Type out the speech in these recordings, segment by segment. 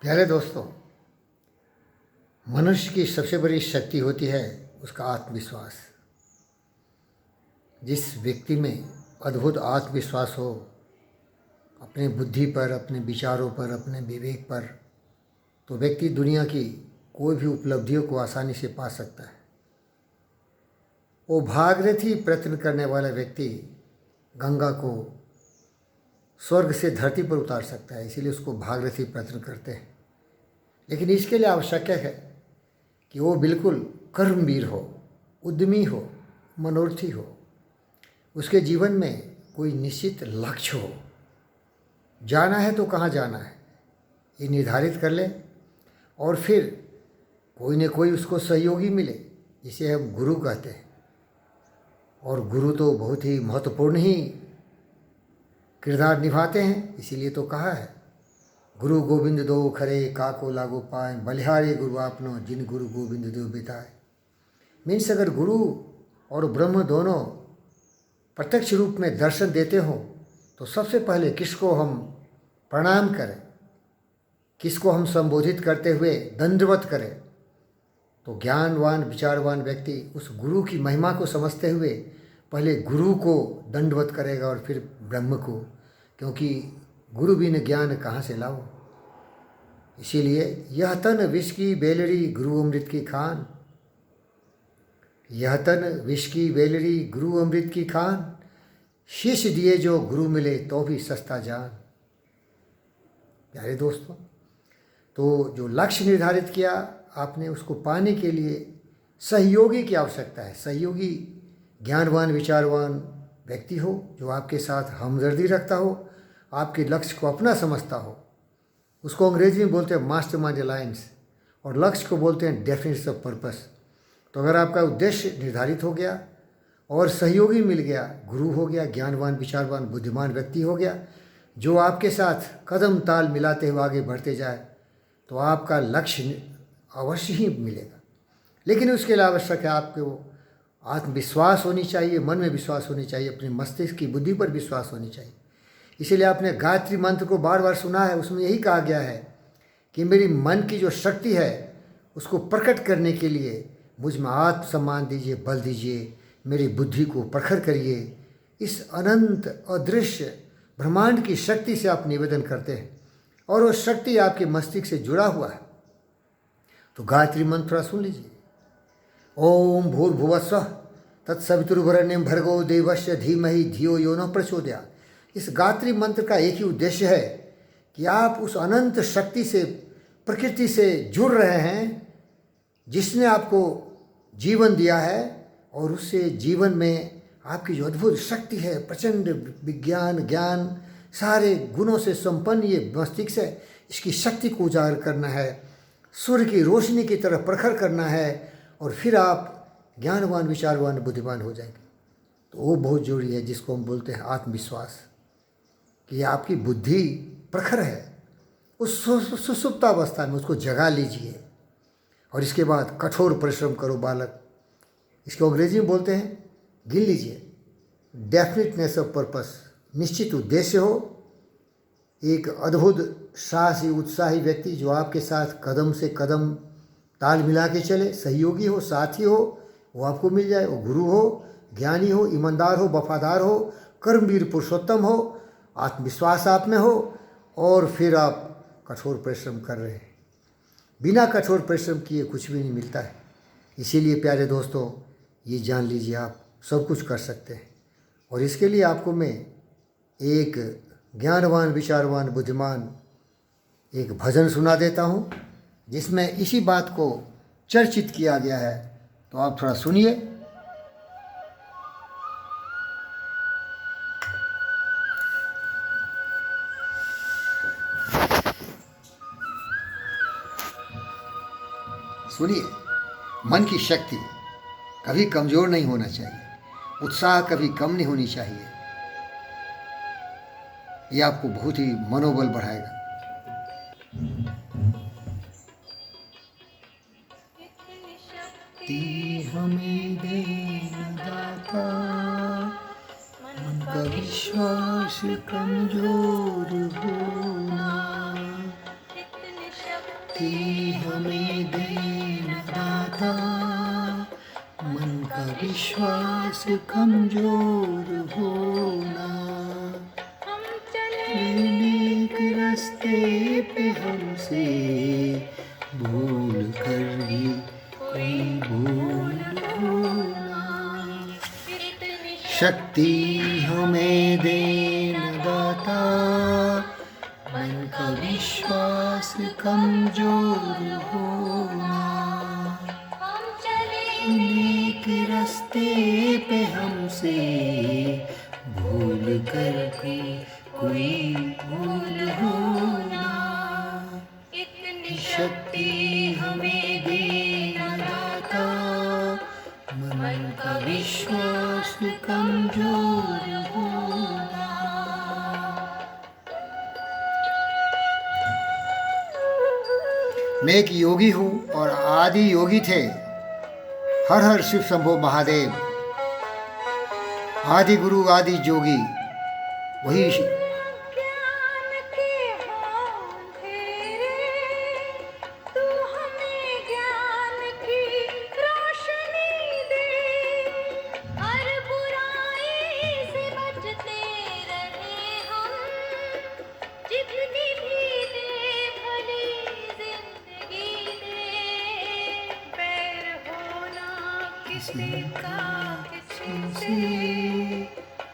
प्यारे दोस्तों, मनुष्य की सबसे बड़ी शक्ति होती है उसका आत्मविश्वास। जिस व्यक्ति में अद्भुत आत्मविश्वास हो अपने बुद्धि पर, अपने विचारों पर, अपने विवेक पर, तो व्यक्ति दुनिया की कोई भी उपलब्धियों को आसानी से पा सकता है। वो भागीरथी प्रयत्न करने वाला व्यक्ति गंगा को स्वर्ग से धरती पर उतार सकता है, इसीलिए उसको भागीरथी प्रयत्न करते हैं। लेकिन इसके लिए आवश्यक है कि वो बिल्कुल कर्मवीर हो, उद्यमी हो, मनोरथी हो। उसके जीवन में कोई निश्चित लक्ष्य हो, जाना है तो कहाँ जाना है ये निर्धारित कर ले, और फिर कोई न कोई उसको सहयोगी मिले, जिसे हम गुरु कहते हैं। और गुरु तो बहुत ही महत्वपूर्ण ही किरदार निभाते हैं, इसीलिए तो कहा है, गुरु गोविंद दो खरे काको लागो पाए, बलिहारी गुरु आपनो जिन गुरु गोविंद दो बिताए। मीन्स अगर गुरु और ब्रह्म दोनों प्रत्यक्ष रूप में दर्शन देते हो तो सबसे पहले किसको हम प्रणाम करें, किसको हम संबोधित करते हुए दंडवत करें। तो ज्ञानवान विचारवान व्यक्ति उस गुरु की महिमा को समझते हुए पहले गुरु को दंडवत करेगा और फिर ब्रह्म को, क्योंकि गुरु बिन ज्ञान कहाँ से लाओ। इसीलिए यह तन विष की बेलरी गुरु अमृत की खान, यह तन विष की बेलरी गुरु अमृत की खान, शीश दिए जो गुरु मिले तो भी सस्ता जान। प्यारे दोस्तों, तो जो लक्ष्य निर्धारित किया आपने, उसको पाने के लिए सहयोगी की आवश्यकता है। सहयोगी ज्ञानवान विचारवान व्यक्ति हो, जो आपके साथ हमदर्दी रखता हो, आपके लक्ष्य को अपना समझता हो। उसको अंग्रेजी में बोलते हैं मास्टरमाइंड अलायंस, और लक्ष्य को बोलते हैं डेफिनेशन ऑफ पर्पस। तो अगर आपका उद्देश्य निर्धारित हो गया और सहयोगी मिल गया, गुरु हो गया, ज्ञानवान विचारवान बुद्धिमान व्यक्ति हो गया, जो आपके साथ कदम ताल मिलाते हुए आगे बढ़ते जाए, तो आपका लक्ष्य अवश्य ही मिलेगा। लेकिन उसके लिए आवश्यक है आपको आत्मविश्वास होनी चाहिए, मन में विश्वास होनी चाहिए, अपने मस्तिष्क की बुद्धि पर विश्वास होनी चाहिए। इसीलिए आपने गायत्री मंत्र को बार बार सुना है, उसमें यही कहा गया है कि मेरी मन की जो शक्ति है उसको प्रकट करने के लिए मुझ में आत्मसम्मान दीजिए, बल दीजिए, मेरी बुद्धि को प्रखर करिए। इस अनंत अदृश्य ब्रह्मांड की शक्ति से आप निवेदन करते हैं, और वो शक्ति आपके मस्तिष्क से जुड़ा हुआ है। तो गायत्री मंत्र थोड़ा सुन लीजिए। ओम भूर्भुवस्वः तत्सवितुर्वरेण्यं भर्गो देवस्य धीमहि धियो यो न प्रचोदयात्। इस गायत्री मंत्र का एक ही उद्देश्य है कि आप उस अनंत शक्ति से, प्रकृति से जुड़ रहे हैं, जिसने आपको जीवन दिया है, और उससे जीवन में आपकी जो अद्भुत शक्ति है, प्रचंड विज्ञान ज्ञान सारे गुणों से संपन्न ये मस्तिष्क है, इसकी शक्ति को उजागर करना है, सूर्य की रोशनी की तरह प्रखर करना है, और फिर आप ज्ञानवान विचारवान बुद्धिमान हो जाएंगे। तो वो बहुत जरूरी है, जिसको हम बोलते हैं आत्मविश्वास, कि आपकी बुद्धि प्रखर है। उस सुसुप्तावस्था में उसको जगा लीजिए, और इसके बाद कठोर परिश्रम करो बालक। इसको अंग्रेजी में बोलते हैं, गिन लीजिए, डेफिनेटनेस ऑफ पर्पस। निश्चित उद्देश्य हो, एक अद्भुत साहसी उत्साही व्यक्ति जो आपके साथ कदम से कदम ताल मिला के चले, सहयोगी हो, साथी हो, वो आपको मिल जाए। वो गुरु हो, ज्ञानी हो, ईमानदार हो, वफादार हो, कर्मवीर पुरुषोत्तम हो, आत्मविश्वास आप में हो, और फिर आप कठोर परिश्रम कर रहे हैं। बिना कठोर परिश्रम किए कुछ भी नहीं मिलता है। इसीलिए प्यारे दोस्तों, ये जान लीजिए, आप सब कुछ कर सकते हैं। और इसके लिए आपको मैं एक ज्ञानवान विचारवान बुद्धिमान एक भजन सुना देता हूँ, जिसमें इसी बात को चर्चित किया गया है। तो आप थोड़ा सुनिए। सुनिए, मन की शक्ति कभी कमज़ोर नहीं होना चाहिए, उत्साह कभी कम नहीं होनी चाहिए। ये आपको बहुत ही मनोबल बढ़ाएगा। हमें दे दाता, मन का विश्वास कमजोर होना, शक्ति हमें देना दाता, मन का विश्वास कमजोर होना, हम चले नेक रास्ते पे हमसे भूल कर भी कोई भूल होना, शक्ति हमें देना दाता, मन का विश्वास कमजोर होना, हम चले नेक रास्ते पे हमसे भूल कर भी कोई भूल होना, इतनी शक्ति हमें देना दाता, मन का विश्वास कमजोर होना। मैं एक योगी हूँ और आदि योगी थे हर हर शिव शंभो महादेव, आदि गुरु आदि जोगी वही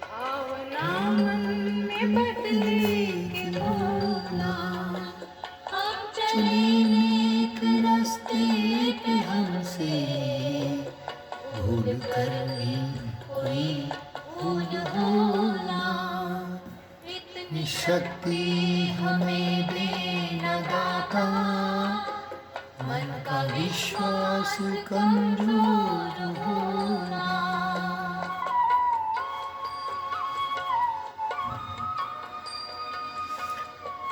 भावना मन में बदले की होना, हम चले नेक रास्ते पे हमसे भूल कर भी कोई भूल होना, इतनी शक्ति हमें देना दाता, मन का विश्वास कमजोर होना।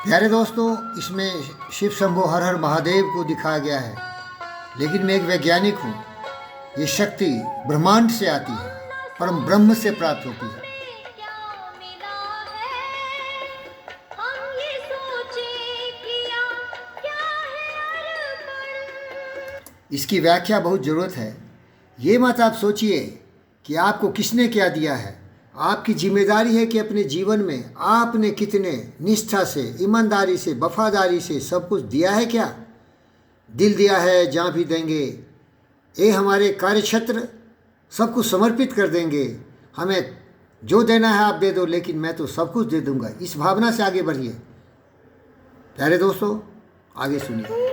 प्यारे दोस्तों, इसमें शिव शंभो हर हर महादेव को दिखाया गया है, लेकिन मैं एक वैज्ञानिक हूँ। ये शक्ति ब्रह्मांड से आती है, परम ब्रह्म से प्राप्त होती है। इसकी व्याख्या बहुत ज़रूरत है। ये मत आप सोचिए कि आपको किसने क्या दिया है। आपकी जिम्मेदारी है कि अपने जीवन में आपने कितने निष्ठा से, ईमानदारी से, वफादारी से सब कुछ दिया है। क्या दिल दिया है, जहाँ भी देंगे। ये हमारे कार्यक्षेत्र सब कुछ समर्पित कर देंगे। हमें जो देना है आप दे दो, लेकिन मैं तो सब कुछ दे दूंगा। इस भावना से आगे बढ़िए। प्यारे दोस्तों, आगे सुनिए।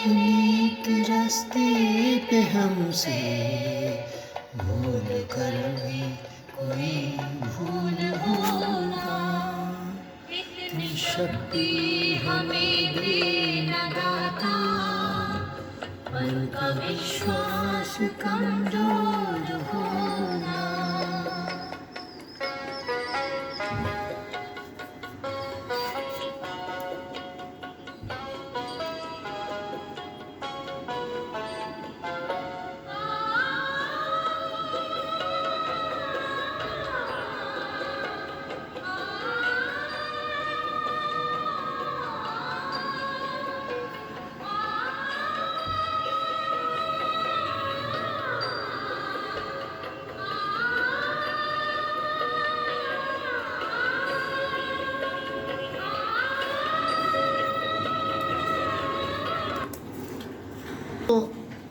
नेक रास्ते पे हमसे भूल कर भी कोई भूल होना, इतनी शक्ति हमें देना दाता, मन का विश्वास कमजोर होना।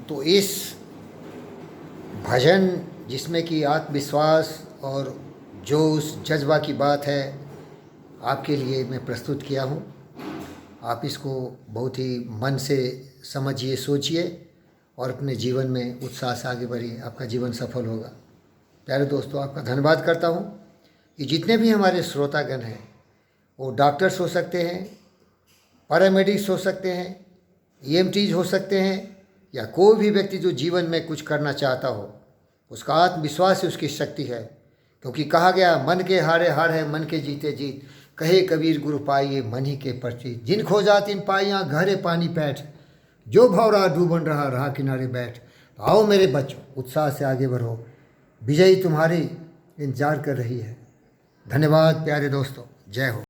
तो इस भजन जिसमें कि आत्मविश्वास और जोश जज्बा की बात है, आपके लिए मैं प्रस्तुत किया हूँ। आप इसको बहुत ही मन से समझिए, सोचिए और अपने जीवन में उत्साह से आगे बढ़िए। आपका जीवन सफल होगा। प्यारे दोस्तों, आपका धन्यवाद करता हूँ कि जितने भी हमारे श्रोतागण हैं, वो डॉक्टर्स हो सकते हैं, पैरामेडिक्स हो सकते हैं, EMTs हो सकते हैं, या कोई भी व्यक्ति जो जीवन में कुछ करना चाहता हो, उसका आत्मविश्वास ही उसकी शक्ति है। क्योंकि कहा गया मन के हारे हार है मन के जीते जीत। कहे कबीर गुरु पाइए मन ही के परचित। जिन खोजा तिन पाइया गहरे पानी पैठ। जो भौरा डूबन रहा रहा किनारे बैठ। तो आओ मेरे बच्चों, उत्साह से आगे बढ़ो, विजयी तुम्हारी इंतजार कर रही है। धन्यवाद प्यारे दोस्तों, जय हो।